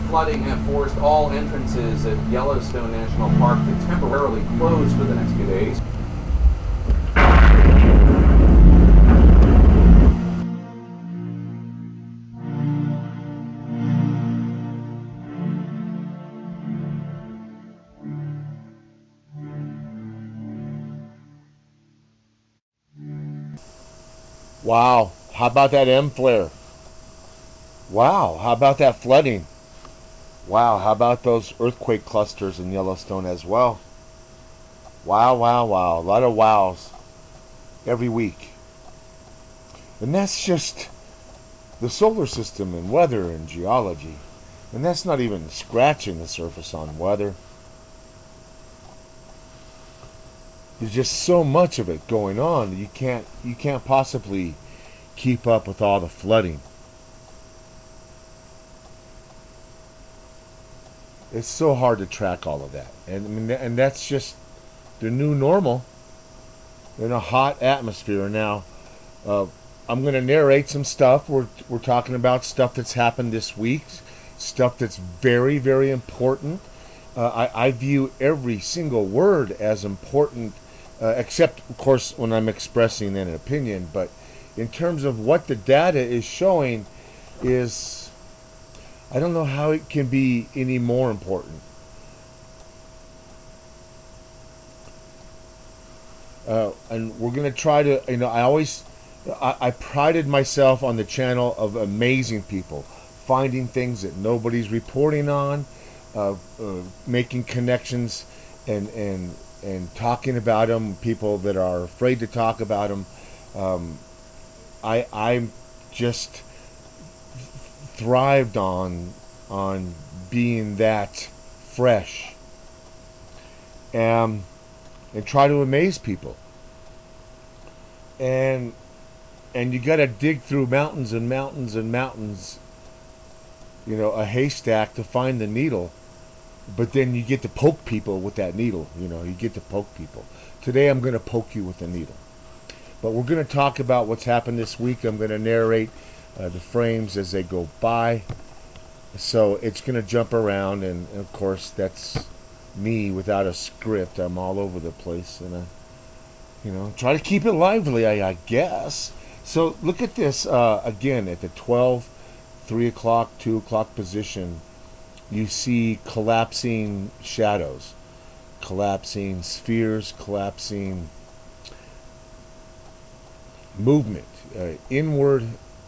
flooding have forced all entrances at Yellowstone National Park to temporarily close for the next few days. Wow, how about that M flare? Wow, how about that flooding? Wow, how about those earthquake clusters in Yellowstone as well? Wow, wow, wow. A lot of wows every week. And that's just the solar system and weather and geology. And that's not even scratching the surface on weather. There's just so much of it going on. You can't possibly keep up with all the flooding. It's so hard to track all of that. And I mean, and that's just the new normal in a hot atmosphere. Now, uh, I'm going to narrate some stuff. We're talking about stuff that's happened this week, stuff that's very, very important. I view every single word as important, except, of course, when I'm expressing an opinion. But in terms of what the data is showing, is I don't know how it can be any more important. And we're going to try to, I prided myself on the channel of amazing people, finding things that nobody's reporting on, making connections and talking about them, people that are afraid to talk about them. I'm just thrived on being that fresh, and try to amaze people. And you got to dig through mountains and mountains and mountains, a haystack to find the needle. But then you get to poke people with that needle. You get to poke people. Today I'm going to poke you with a needle. But we're going to talk about what's happened this week. I'm going to narrate the frames as they go by. So it's going to jump around, and of course that's me without a script. I'm all over the place, and I try to keep it lively, I guess. So look at this again at the 12, 3 o'clock, 2 o'clock position. You see collapsing shadows, collapsing spheres, collapsing movement,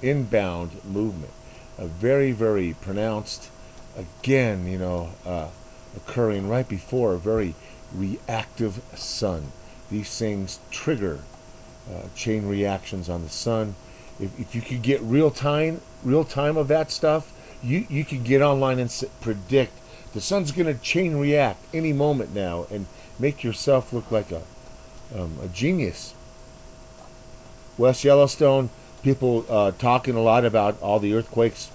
inbound movement, a very, very pronounced, again, occurring right before a very reactive sun. These things trigger chain reactions on the sun. If you could get real time of that stuff, you could get online and predict the sun's going to chain react any moment now and make yourself look like a genius. West Yellowstone, people talking a lot about all the earthquakes.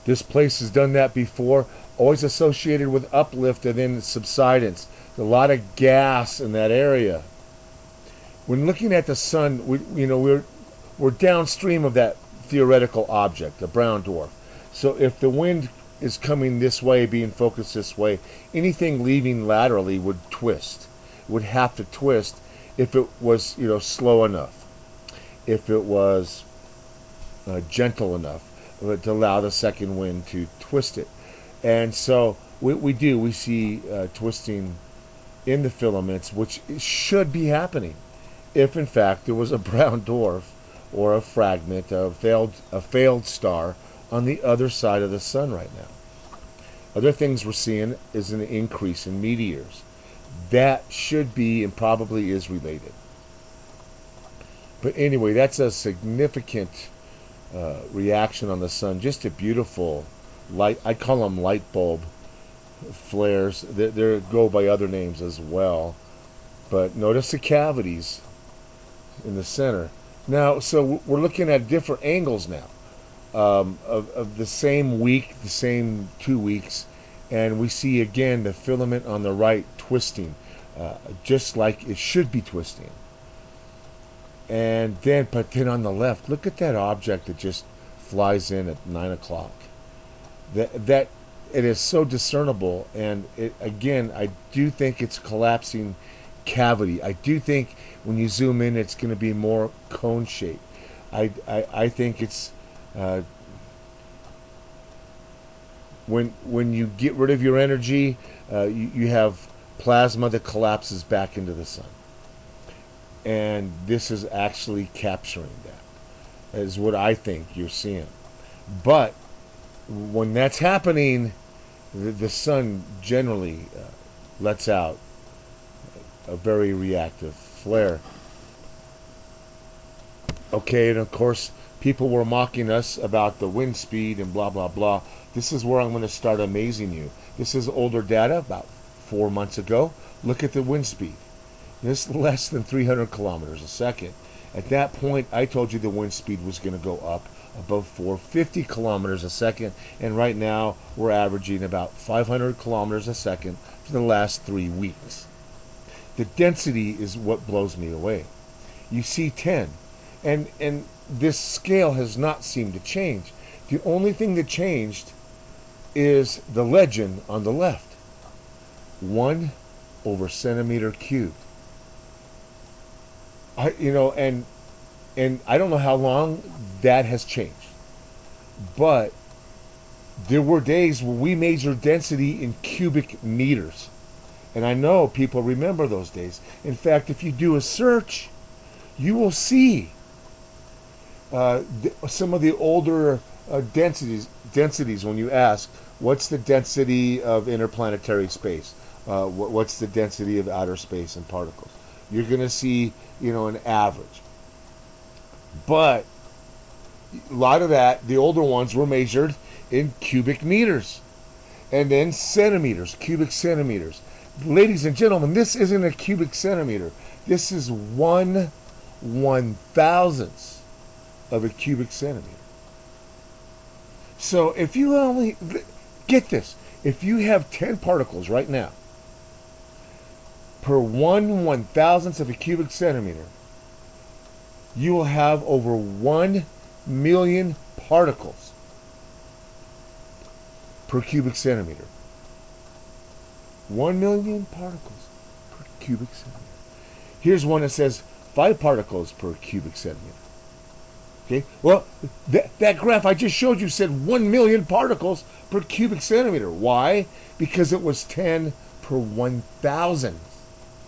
This place has done that before, always associated with uplift and then subsidence. A lot of gas in that area. When looking at the sun, we're downstream of that theoretical object, the brown dwarf. So if the wind is coming this way, being focused this way, anything leaving laterally would twist. Would have to twist if it was, slow enough. If it was gentle enough to allow the second wind to twist it. And so we see twisting in the filaments, which should be happening if in fact there was a brown dwarf or a fragment, a failed star on the other side of the sun right now. Other things we're seeing is an increase in meteors. That should be and probably is related. But anyway, that's a significant reaction on the sun. Just a beautiful light. I call them light bulb flares. They go by other names as well. But notice the cavities in the center. Now, so we're looking at different angles now of the same week, the same 2 weeks, and we see again the filament on the right twisting, just like it should be twisting. But then on the left, look at that object that just flies in at 9 o'clock. That it is so discernible, and again, I do think it's collapsing cavity. I do think when you zoom in, it's going to be more cone shaped. I think it's when you get rid of your energy, you have plasma that collapses back into the sun, and this is actually capturing that. Is what I think you're seeing, but when that's happening, the sun generally lets out a very reactive flare. Okay, and of course, people were mocking us about the wind speed and blah, blah, blah. This is where I'm going to start amazing you. This is older data, about 4 months ago. Look at the wind speed. This is less than 300 kilometers a second. At that point, I told you the wind speed was going to go up above 450 kilometers a second, and right now we're averaging about 500 kilometers a second for the last 3 weeks. The density is what blows me away. You see 10, and this scale has not seemed to change. The only thing that changed is the legend on the left. 1 over centimeter cubed. And I don't know how long that has changed, but there were days where we measured density in cubic meters, and I know people remember those days. In fact, if you do a search, you will see some of the older densities. When you ask, what's the density of interplanetary space? What's the density of outer space and particles? You're going to see, an average. But a lot of that, the older ones, were measured in cubic meters, and then centimeters, cubic centimeters. Ladies and gentlemen, this isn't a cubic centimeter. This is 1/1000th of a cubic centimeter. So if you only, get this, if you have 10 particles right now per 1/1000th of a cubic centimeter, you will have over 1 million particles per cubic centimeter. 1 million particles per cubic centimeter. Here's one that says 5 particles per cubic centimeter. Okay, well, that graph I just showed you said 1 million particles per cubic centimeter. Why? Because it was 10 per 1,000th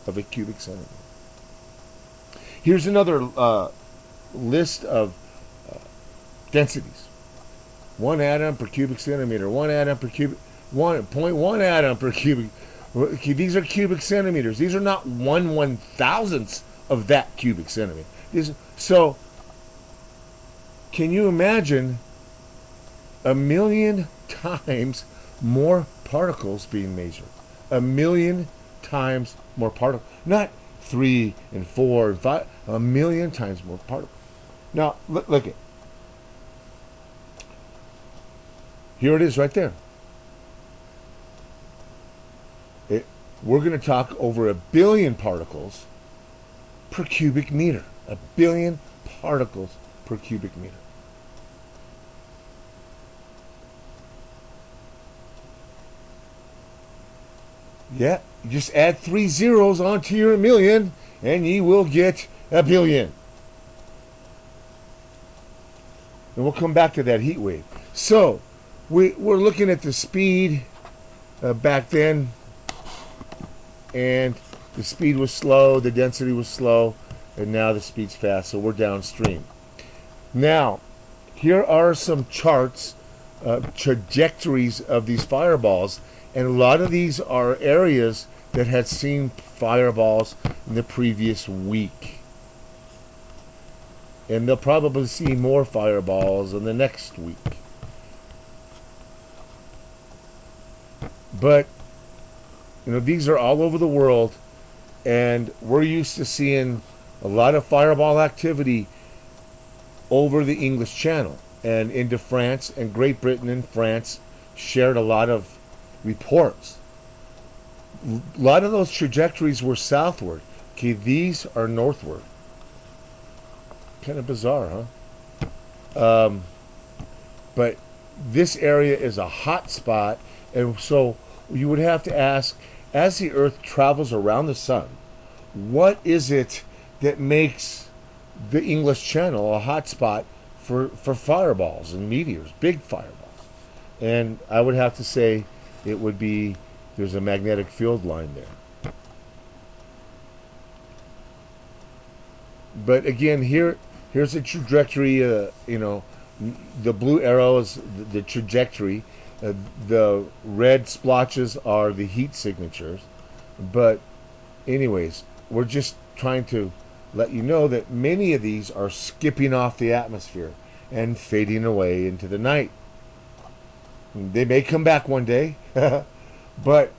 of a cubic centimeter. Here's another list of densities. 1 atom per cubic centimeter. 1 atom per cubic. 1.1 atom per cubic. Okay, these are cubic centimeters. These are not 1/1000th of that cubic centimeter. So, can you imagine 1 million times more particles being measured? 1 million times more particles. Not 3 and 4 and 5. 1 million times more particles. Now, look at. Here it is right there. We're going to talk over 1 billion particles per cubic meter. 1 billion particles per cubic meter. Yeah, you just add 3 zeros onto your 1 million and you will get 1 billion. And we'll come back to that heat wave. So, we're looking at the speed back then, and the speed was slow, the density was slow, and now the speed's fast, so we're downstream. Now, here are some charts, trajectories of these fireballs, and a lot of these are areas that had seen fireballs in the previous week. And they'll probably see more fireballs in the next week. But, these are all over the world, and we're used to seeing a lot of fireball activity over the English Channel and into France, and Great Britain and France shared a lot of reports. A lot of those trajectories were southward. Okay, these are northward. Kind of bizarre, huh? But this area is a hot spot And so you would have to ask, as the Earth travels around the sun, what is it that makes the English Channel a hotspot for fireballs and meteors, big fireballs? And I would have to say it would be there's a magnetic field line there. But again, here's a trajectory. The blue arrow is the trajectory. The red splotches are the heat signatures. But anyways, we're just trying to let you know that many of these are skipping off the atmosphere and fading away into the night. They may come back one day, but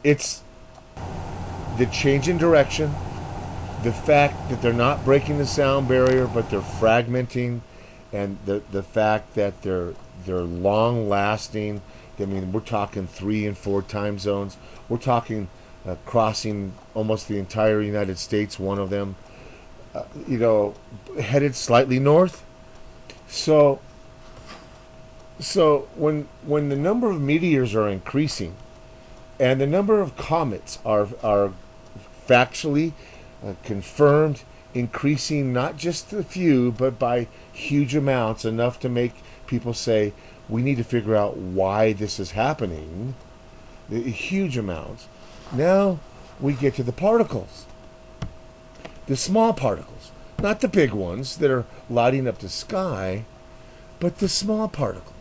it's the change in direction, the fact that they're not breaking the sound barrier, but they're fragmenting, and the fact that they're long lasting. I mean, we're talking 3 and 4 time zones. We're talking crossing almost the entire United States. One of them, headed slightly north. So when the number of meteors are increasing, and the number of comets are factually confirmed increasing, not just a few, but by huge amounts, enough to make people say, we need to figure out why this is happening. Huge amounts. Now we get to the particles. The small particles. Not the big ones that are lighting up the sky, but the small particles.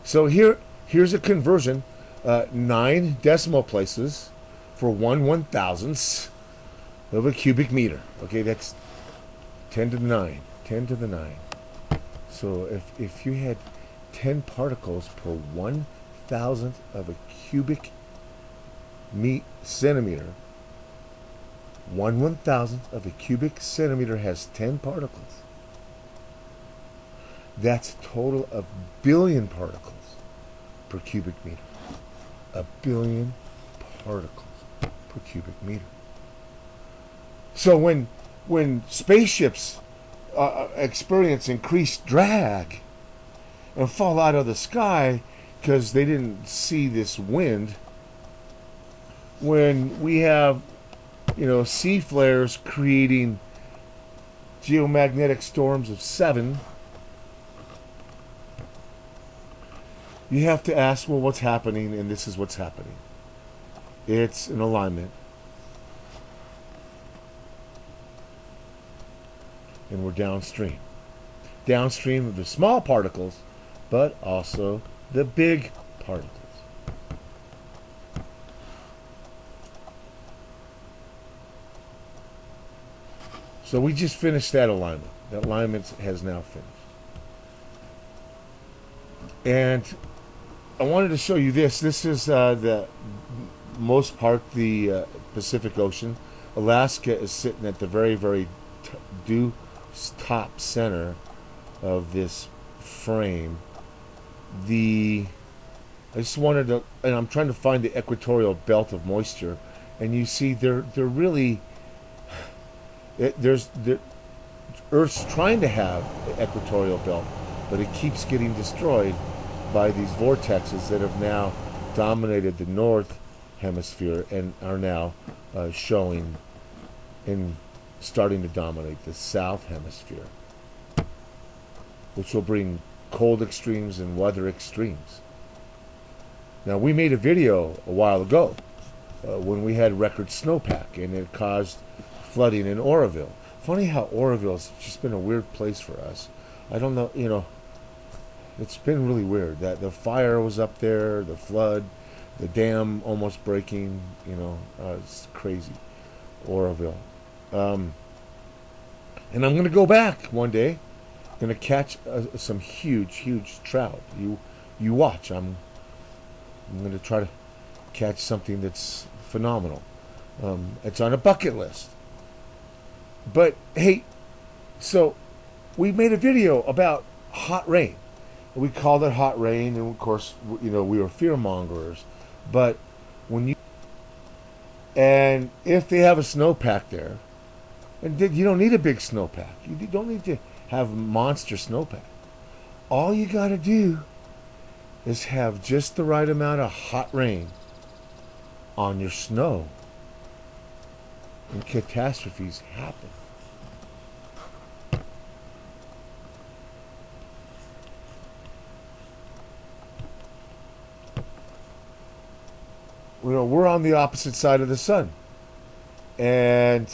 So here's a conversion. 9 decimal places for 1/1000th of a cubic meter. Okay, that's 10 to the 9. 10 to the 9. So if you had 10 particles per 1/1000th of a cubic centimeter, 1/1000th of a cubic centimeter has 10 particles. That's a total of billion particles per cubic meter. A billion particles per cubic meter. So when spaceships experience increased drag and fall out of the sky because they didn't see this wind, when we have sea flares creating geomagnetic storms of 7, you have to ask, well, what's happening? And this is what's happening. It's an alignment. And we're downstream. Downstream of the small particles, but also the big particles. So we just finished that alignment. That alignment has now finished. And I wanted to show you this. This is the most part the Pacific Ocean. Alaska is sitting at the very, very due top center of this frame. I just wanted to, and I'm trying to find the equatorial belt of moisture, and you see they're really Earth's trying to have the equatorial belt, but it keeps getting destroyed by these vortexes that have now dominated the north hemisphere and are now showing and starting to dominate the south hemisphere, which will bring cold extremes and weather extremes. Now, we made a video a while ago when we had record snowpack, and it caused flooding in Oroville. Funny how Oroville's just been a weird place for us. I don't know, it's been really weird. That the fire was up there, the flood, the dam almost breaking, it's crazy. Oroville. And I'm going to go back one day. Going to catch some huge trout. You watch. I'm going to try to catch something that's phenomenal. It's on a bucket list. But hey, so we made a video about hot rain. We called it hot rain, and of course, we were fear mongers. But when And if they have a snowpack there, and you don't need a big snowpack. You don't need to have a monster snowpack. All you got to do is have just the right amount of hot rain on your snow, and catastrophes happen. We're on the opposite side of the sun, and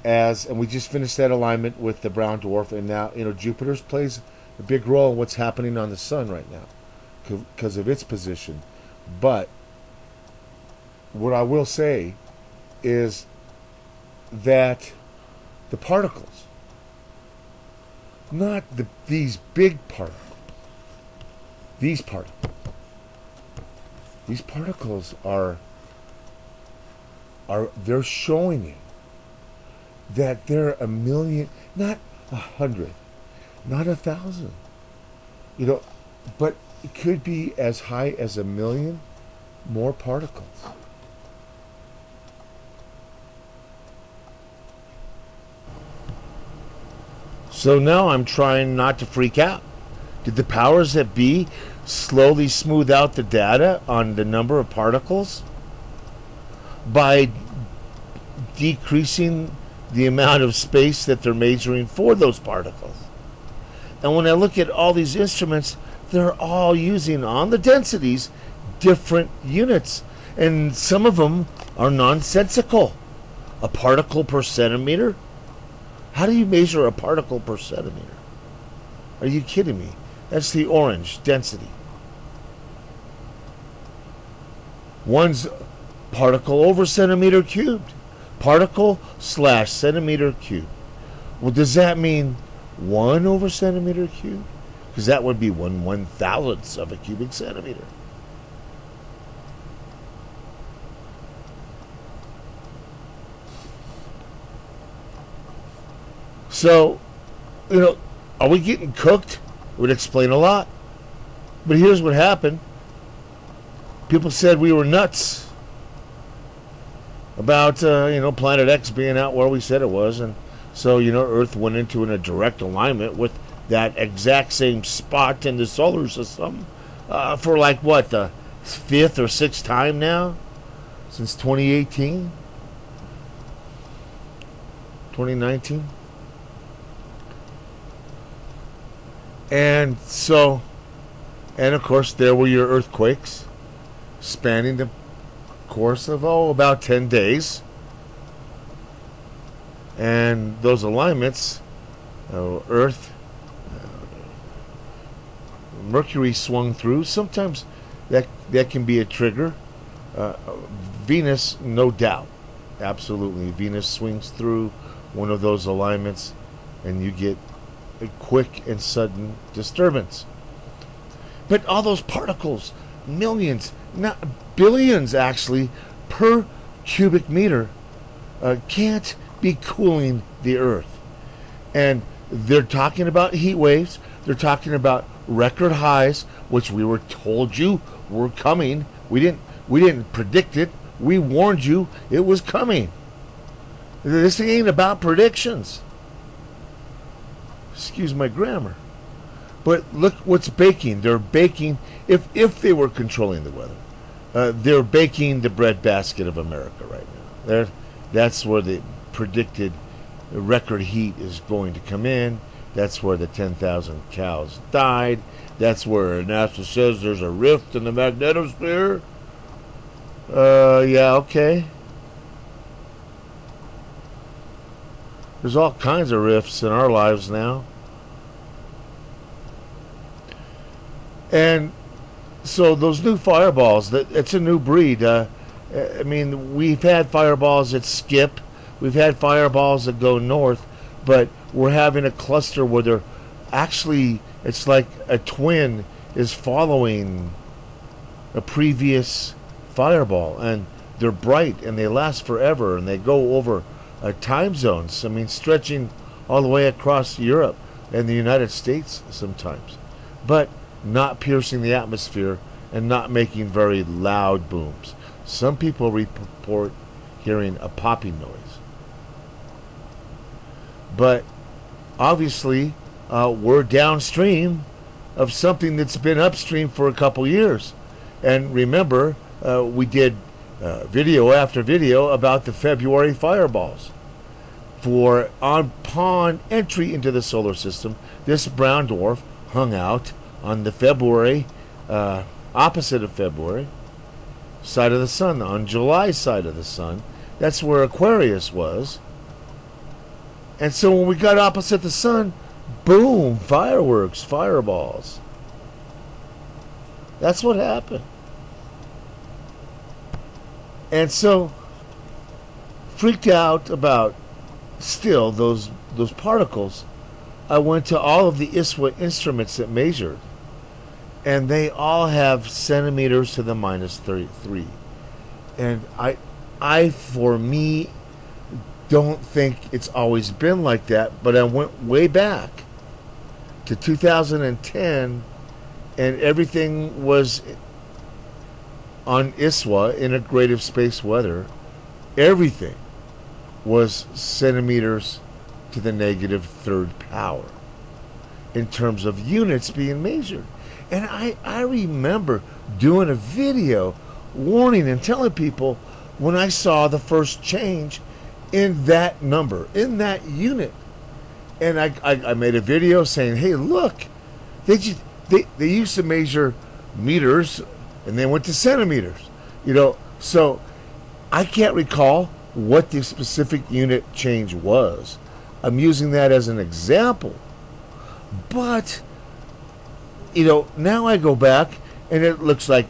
we just finished that alignment with the brown dwarf, and now Jupiter's plays a big role in what's happening on the sun right now because of its position. But what I will say is that the particles, not these big particles, these particles are they're showing you that they're a million, not 100, not 1,000, but it could be as high as 1,000,000 more particles. So now I'm trying not to freak out. Did the powers that be slowly smooth out the data on the number of particles by decreasing the amount of space that they're measuring for those particles? And when I look at all these instruments, they're all using, on the densities, different units. And some of them are nonsensical. A particle per centimeter? How do you measure a particle per centimeter? Are you kidding me? That's the orange density. One's particle over centimeter cubed. Particle / centimeter cubed. Well, does that mean 1 over centimeter cubed? Because that would be 1/1000th of a cubic centimeter. So, are we getting cooked? It would explain a lot. But here's what happened. People said we were nuts about, Planet X being out where we said it was. And so, Earth went into a direct alignment with that exact same spot in the solar system for the 5th or 6th time now since 2018, 2019. And so, and of course, there were your earthquakes spanning the course of, about 10 days. And those alignments, Earth, Mercury swung through. Sometimes that can be a trigger. Venus, no doubt. Absolutely. Venus swings through one of those alignments, and you get a quick and sudden disturbance. But all those particles, millions, not billions actually, per cubic meter, can't be cooling the Earth. And they're talking about heat waves. They're talking about record highs, which we were told you were coming. We didn't predict it. We warned you it was coming. This thing ain't about predictions. Excuse my grammar. But look what's baking. They're baking, if they were controlling the weather, they're baking the breadbasket of America right now. That's where the predicted record heat is going to come in. That's where the 10,000 cows died. That's where NASA says there's a rift in the magnetosphere. Yeah, okay. There's all kinds of rifts in our lives now. And so those new fireballs, it's a new breed. We've had fireballs that skip. We've had fireballs that go north. But we're having a cluster where they're actually, it's like a twin is following a previous fireball. And they're bright and they last forever. And they go over time zones. Stretching all the way across Europe and the United States sometimes. But not piercing the atmosphere and not making very loud booms. Some people report hearing a popping noise. But obviously, we're downstream of something that's been upstream for a couple years. And remember, we did video after video about the February fireballs. Upon entry into the solar system, this brown dwarf hung out on the February, opposite of February, side of the sun, on July side of the sun. That's where Aquarius was. And so when we got opposite the sun, boom, fireworks, fireballs. That's what happened. And so, freaked out about still those particles, I went to all of the ISWA instruments that measured, and they all have centimeters to the minus 33. And I for me, don't think it's always been like that, but I went way back to 2010, and everything was on ISWA, Integrative Space Weather. Everything was centimeters to the negative third power in terms of units being measured. And I remember doing a video warning and telling people when I saw the first change in that number, in that unit. And I made a video saying, hey, look, they used to measure meters and they went to centimeters. So I can't recall what the specific unit change was. I'm using that as an example. But, now I go back and it looks like,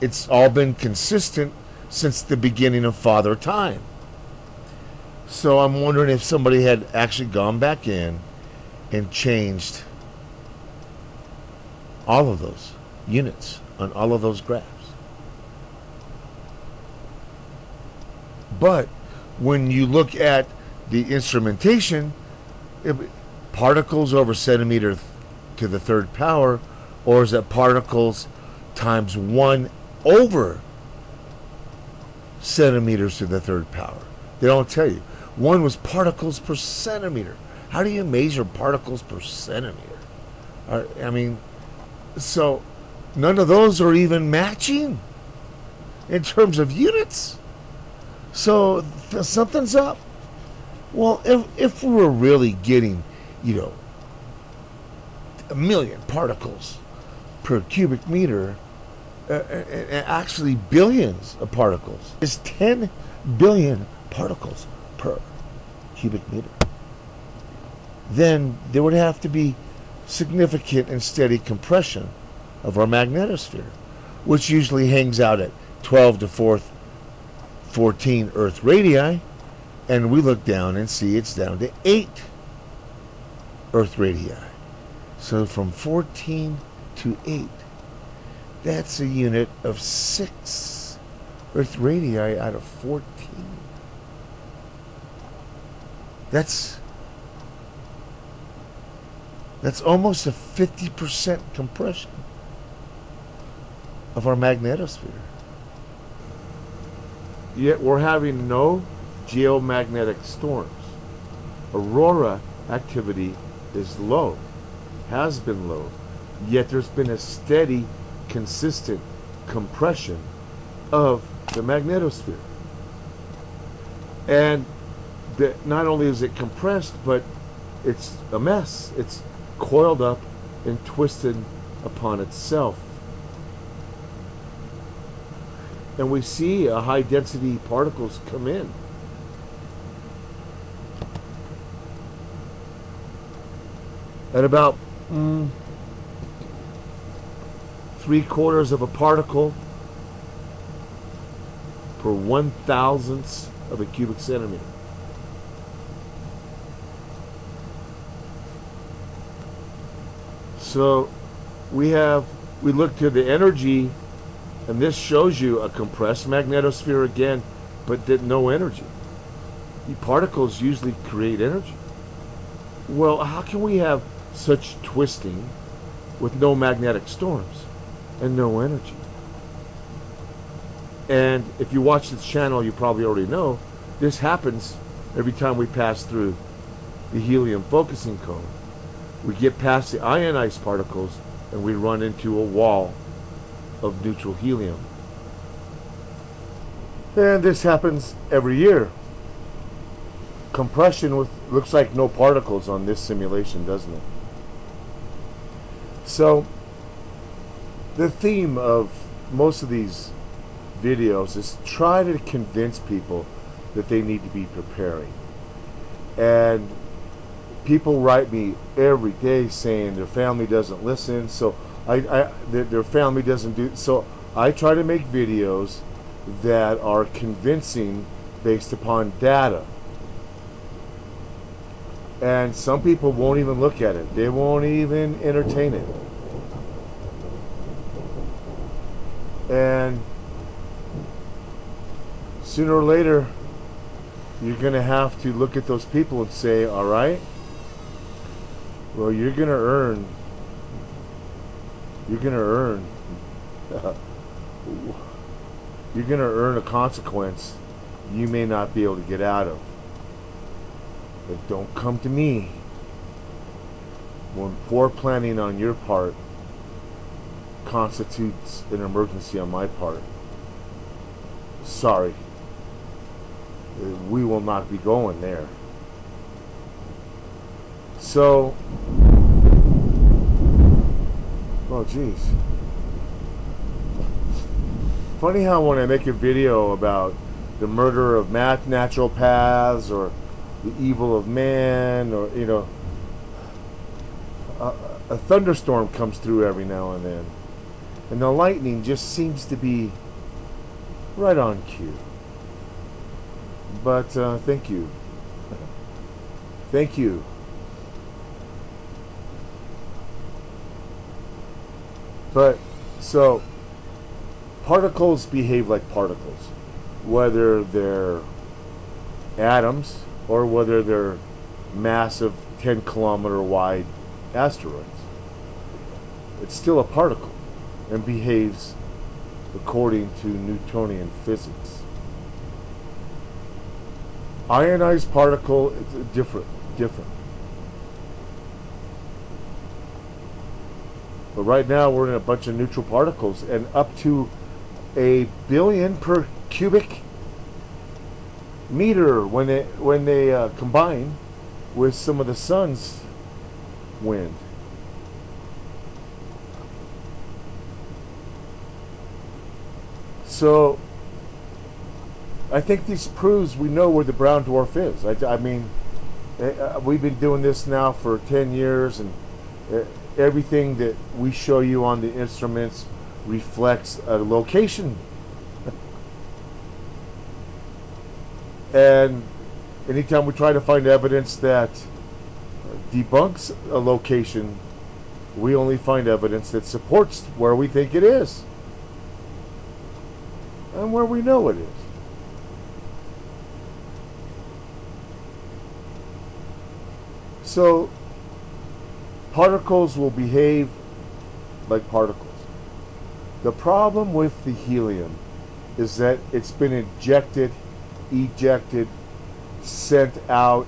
it's all been consistent since the beginning of Father Time. So I'm wondering if somebody had actually gone back in and changed all of those units on all of those graphs. But when you look at the instrumentation, particles over centimeter to the third power, or is it particles times 1 over centimeters to the third power? They don't tell you. One was particles per centimeter. How do you measure particles per centimeter? So none of those are even matching in terms of units. So something's up. Well, if we were really getting, 1 million particles per cubic meter, actually billions of particles, is 10 billion particles per cubic meter, then there would have to be significant and steady compression of our magnetosphere, which usually hangs out at 12 to 14 Earth radii, and we look down and see it's down to 8 Earth radii. So from 14 to 8, that's a unit of 6 Earth radii out of 14. That's almost a 50% compression of our magnetosphere. Yet we're having no geomagnetic storms. Aurora activity is low, has been low, yet there's been a steady, consistent compression of the magnetosphere. And not only is it compressed, but it's a mess. It's coiled up and twisted upon itself. And we see high density particles come in. At about 3/4 of a particle per 1,000th of a cubic centimeter. So we looked at the energy, and this shows you a compressed magnetosphere again, but no energy. The particles usually create energy. Well, how can we have such twisting with no magnetic storms and no energy? And if you watch this channel, you probably already know this happens every time we pass through the helium focusing cone. We get past the ionized particles and we run into a wall of neutral helium. And this happens every year. Compression with looks like no particles on this simulation, doesn't it? So the theme of most of these videos is try to convince people that they need to be preparing. And people write me every day saying their family doesn't listen, so their family doesn't do. So I try to make videos that are convincing based upon data. And some people won't even look at it. They won't even entertain it. And sooner or later, you're going to have to look at those people and say, all right, well, you're going to earn a consequence you may not be able to get out of. But don't come to me when poor planning on your part constitutes an emergency on my part. Sorry. We will not be going there. So, oh geez. Funny how when I make a video about the murder of naturopaths or the evil of man, or a thunderstorm comes through every now and then, and the lightning just seems to be right on cue. But thank you. Thank you. But so particles behave like particles, whether they're atoms or whether they're massive 10-kilometer wide asteroids. It's still a particle and behaves according to Newtonian physics. Ionized particle is different. But right now we're in a bunch of neutral particles, and up to 1 billion per cubic meter when they combine with some of the sun's wind. So I think this proves we know where the brown dwarf is. I mean, we've been doing this now for 10 years, and everything that we show you on the instruments reflects a location. And anytime we try to find evidence that debunks a location, we only find evidence that supports where we think it is and where we know it is. So particles will behave like particles. The problem with the helium is that it's been ejected, sent out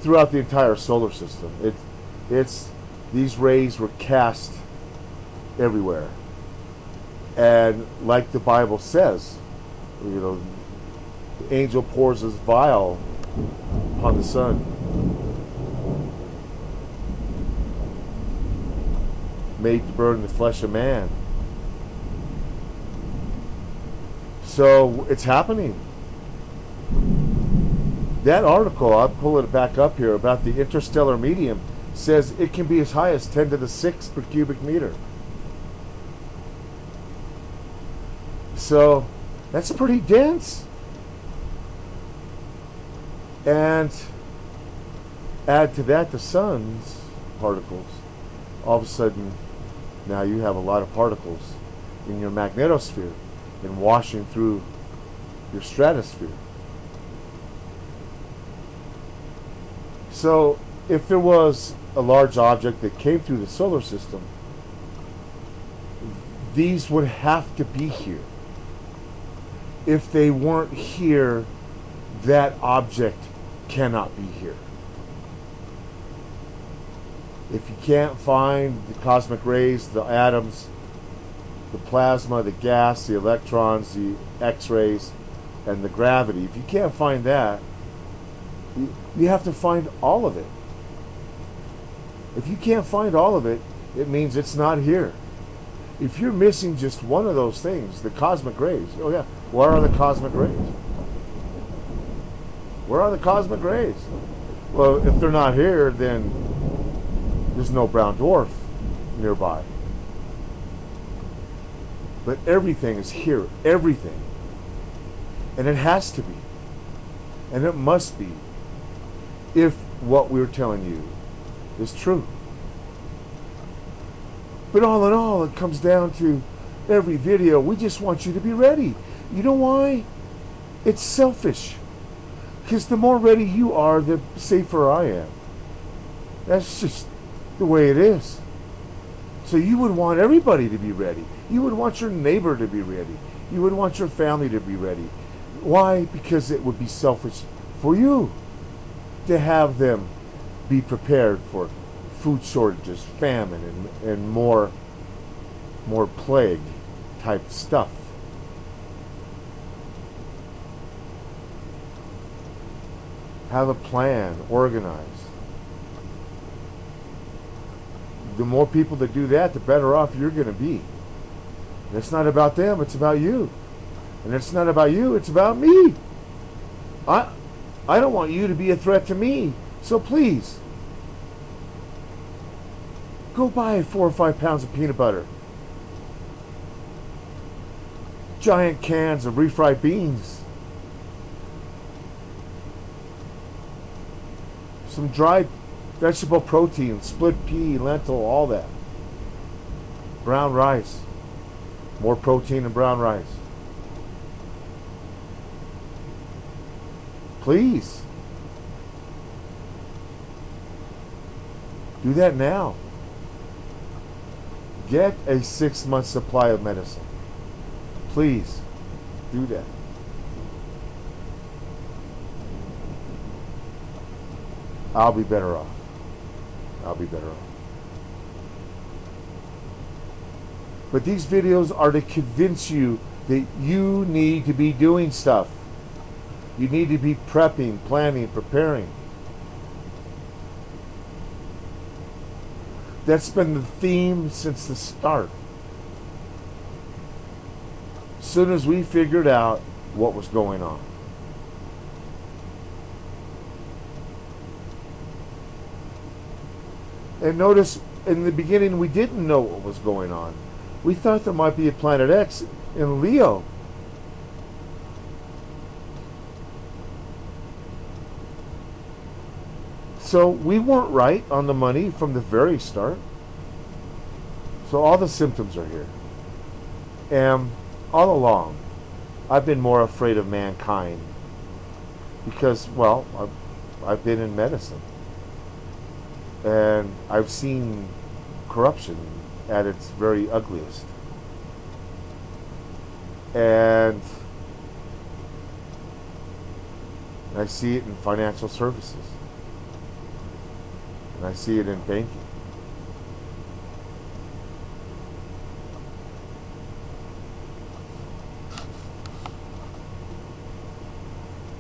throughout the entire solar system. These rays were cast everywhere. And like the Bible says, the angel pours his vial upon the sun, made to burn the flesh of man. So it's happening. That article, I'll pull it back up here, about the interstellar medium, says it can be as high as 10 to the 6th per cubic meter. So that's pretty dense. And add to that the sun's particles. All of a sudden, now you have a lot of particles in your magnetosphere and washing through your stratosphere. So if there was a large object that came through the solar system, these would have to be here. If they weren't here, that object cannot be here. If you can't find the cosmic rays, the atoms, the plasma, the gas, the electrons, the X-rays, and the gravity, if you can't find that, you have to find all of it. If you can't find all of it, it means it's not here. If you're missing just one of those things, the cosmic rays, oh yeah, where are the cosmic rays? Where are the cosmic rays? Well, if they're not here, then there's no brown dwarf nearby. But everything is here, everything. And it has to be. And it must be, if what we're telling you is true. But all in all, it comes down to every video, we just want you to be ready. You know why? It's selfish. Because the more ready you are, the safer I am. That's just the way it is. So you would want everybody to be ready. You would want your neighbor to be ready. You would want your family to be ready. Why? Because it would be selfish for you to have them be prepared for food shortages, famine, and more plague type stuff. Have a plan, organize. The more people that do that, the better off you're going to be. And it's not about them, it's about you. And it's not about you, it's about me. I don't want you to be a threat to me. So please, go buy 4 or 5 pounds of peanut butter. Giant cans of refried beans. Some dried vegetable protein, split pea, lentil, all that. Brown rice. More protein in brown rice. Please. Do that now. Get a 6-month supply of medicine. Please do that. I'll be better off. I'll be better off. But these videos are to convince you that you need to be doing stuff. You need to be prepping, planning, preparing. That's been the theme since the start. As soon as we figured out what was going on. And notice, in the beginning, we didn't know what was going on. We thought there might be a Planet X in Leo. So we weren't right on the money from the very start. So all the symptoms are here. And all along, I've been more afraid of mankind because, well, I've been in medicine. And I've seen corruption at its very ugliest. And I see it in financial services. And I see it in banking.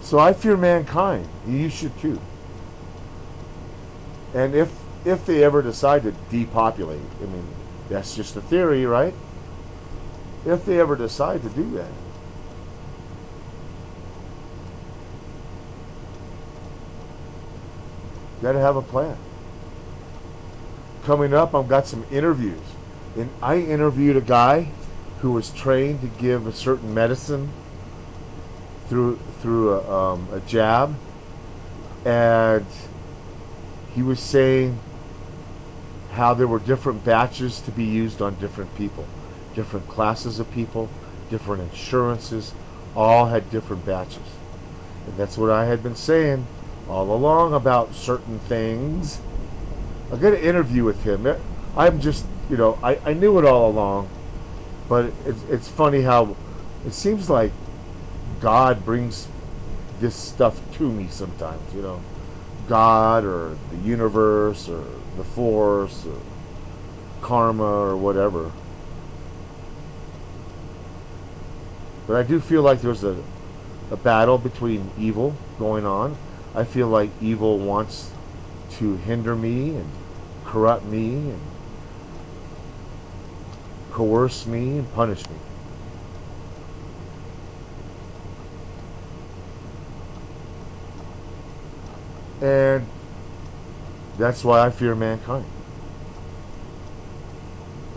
So I fear mankind. You should too. And if they ever decide to depopulate, I mean, that's just a theory, right? If they ever decide to do that, you got to have a plan. Coming up, I've got some interviews. And I interviewed a guy who was trained to give a certain medicine through a jab, and he was saying how there were different batches to be used on different people, different classes of people, different insurances, all had different batches. And that's what I had been saying all along about certain things. I got an interview with him. I'm just, I knew it all along. But it's funny how it seems like God brings this stuff to me sometimes, you know. God or the universe or the force or karma or whatever. But I do feel like there's a battle between evil going on. I feel like evil wants to hinder me and corrupt me and coerce me and punish me. And that's why I fear mankind.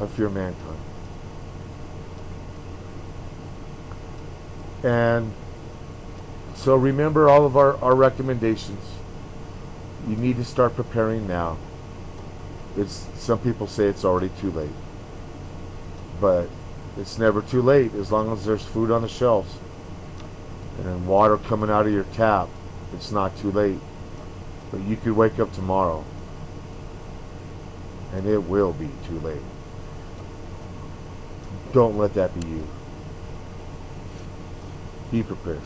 I fear mankind. And so remember all of our recommendations. You need to start preparing now. Some people say it's already too late. But it's never too late as long as there's food on the shelves and water coming out of your tap. It's not too late. But you could wake up tomorrow and it will be too late. Don't let that be you. Be prepared.